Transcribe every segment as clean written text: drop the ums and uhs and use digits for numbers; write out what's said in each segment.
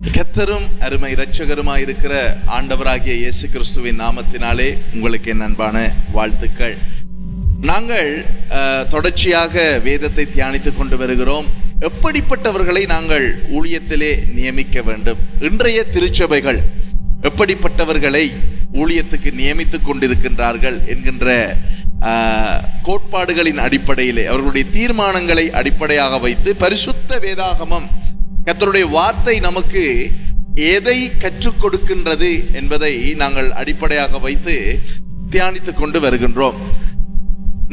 கர்த்தரும் அருமை இரட்சகருமாயிருக்கிற ஆண்டவராகிய இயேசு கிறிஸ்துவின் நாமத்தினாலே உங்களுக்கு என் அன்பான வாழ்த்துக்கள். நாங்கள் தொடர்ச்சியாக வேதத்தை தியானித்துக் கொண்டு வருகிறோம். எப்படிப்பட்டவர்களை நாங்கள் ஊழியத்திலே நியமிக்க வேண்டும், இன்றைய திருச்சபைகள் எப்படிப்பட்டவர்களை ஊழியத்துக்கு நியமித்துக் கொண்டிருக்கின்றார்கள் என்கின்ற கோட்பாடுகளின் அடிப்படையிலே, அவர்களுடைய தீர்மானங்களை அடிப்படையாக வைத்து பரிசுத்த வேதாகமம் கர்த்தருடைய வார்த்தை நமக்கு எதை கற்றுக் கொடுக்கின்றது என்பதை நாங்கள் அடிப்படையாக வைத்து தியானித்துக் கொண்டு வருகின்றோம்.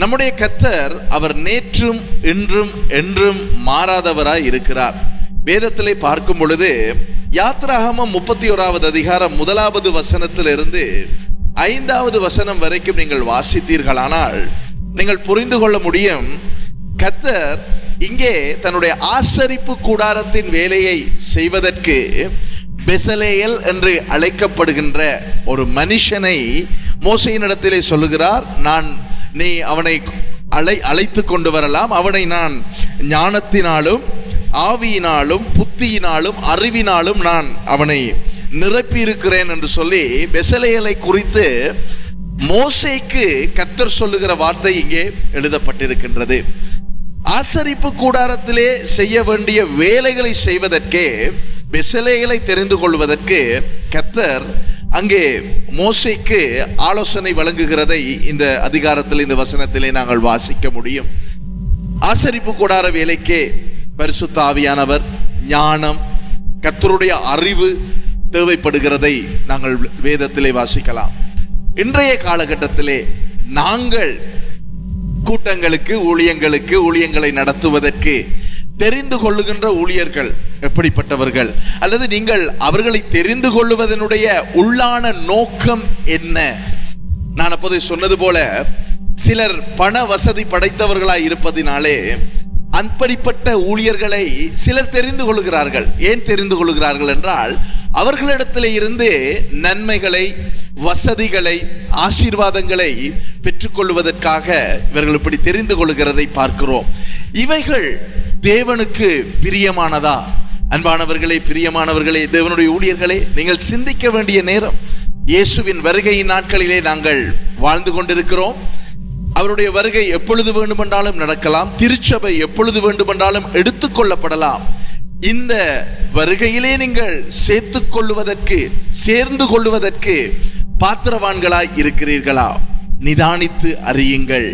நம்முடைய கர்த்தர் அவர் நேற்றும் இன்றும் என்றும் மாறாதவராய் இருக்கிறார். வேதத்திலே பார்க்கும் பொழுது யாத்ராகமம் 31வது அதிகாரம் 1வது வசனத்திலிருந்து 5வது வசனம் வரைக்கும் நீங்கள் வாசித்தீர்களானால் நீங்கள் புரிந்து கொள்ள முடியும். கர்த்தர் இங்கே தன்னுடைய ஆசரிப்பு கூடாரத்தின் வேலையை செய்வதற்கு பெசலேயல் என்று அழைக்கப்படுகின்ற ஒரு மனுஷனை மோசேயினிடத்திலே சொல்லுகிறார். நீ அவனை அழைத்து கொண்டு வரலாம், அவனை நான் ஞானத்தினாலும் ஆவியினாலும் புத்தியினாலும் அறிவினாலும் நான் அவனை நிரப்பி இருக்கிறேன் என்று சொல்லி பெசலேயலை குறித்து மோசேக்கு கர்த்தர் சொல்லுகிற வார்த்தை இங்கே எழுதப்பட்டிருக்கின்றது. ஆசரிப்பு கூடாரத்திலே செய்ய வேண்டிய வேலைகளை செய்வதற்கே பெசலேயலை தெரிந்து கொள்வதற்கு கர்த்தர் அங்கே மோசேக்கு ஆலோசனை வழங்குகிறதை இந்த அதிகாரத்தில், இந்த வசனத்திலே நாங்கள் வாசிக்க முடியும். ஆசரிப்பு கூடார வேலைக்கே பரிசுத்த ஆவியானவர், ஞானம், கர்த்தருடைய அறிவு தேவைப்படுகிறதை நாங்கள் வேதத்திலே வாசிக்கலாம். இன்றைய காலகட்டத்திலே நாங்கள் கூட்டங்களுக்கு ஊழியங்களை நடத்துவதற்கு தெரிந்து கொள்ளுகின்ற ஊழியர்கள் எப்படிப்பட்டவர்கள், அல்லது நீங்கள் அவர்களை தெரிந்து கொள்வதனுடைய உள்ளான நோக்கம் என்ன? நான் அப்போது சொன்னது போல சிலர் பண வசதி படைத்தவர்களாய் இருப்பதினாலே அப்படிப்பட்ட ஊழியர்களை சிலர் தெரிந்து கொள்கிறார்கள். ஏன் தெரிந்து கொள்கிறார்கள் என்றால், அவர்களிடத்தில் இருந்து நன்மைகளை, வசதிகளை, ஆசீர்வாதங்களை பெற்றுக்கொள்வதற்காக இவர்கள் இப்படி தெரிந்து கொள்கிறதை பார்க்கிறோம். இவைகள் தேவனுக்கு பிரியமானதா? அன்பானவர்களே, பிரியமானவர்களே, தேவனுடைய ஊழியர்களே, நீங்கள் சிந்திக்க வேண்டிய நேரம். இயேசுவின் வருகையின் நாட்களிலே நாங்கள் வாழ்ந்து கொண்டிருக்கிறோம். அவருடைய வருகை எப்பொழுது வேண்டுமென்றாலும் நடக்கலாம். திருச்சபை எப்பொழுது வேண்டுமென்றாலும் எடுத்துக்கொள்ளப்படலாம். இந்த வருகையிலே நீங்கள் சேர்ந்து கொள்வதற்கு பாத்திரவான்களாய் இருக்கிறீர்களா? நிதானித்து அறியுங்கள்.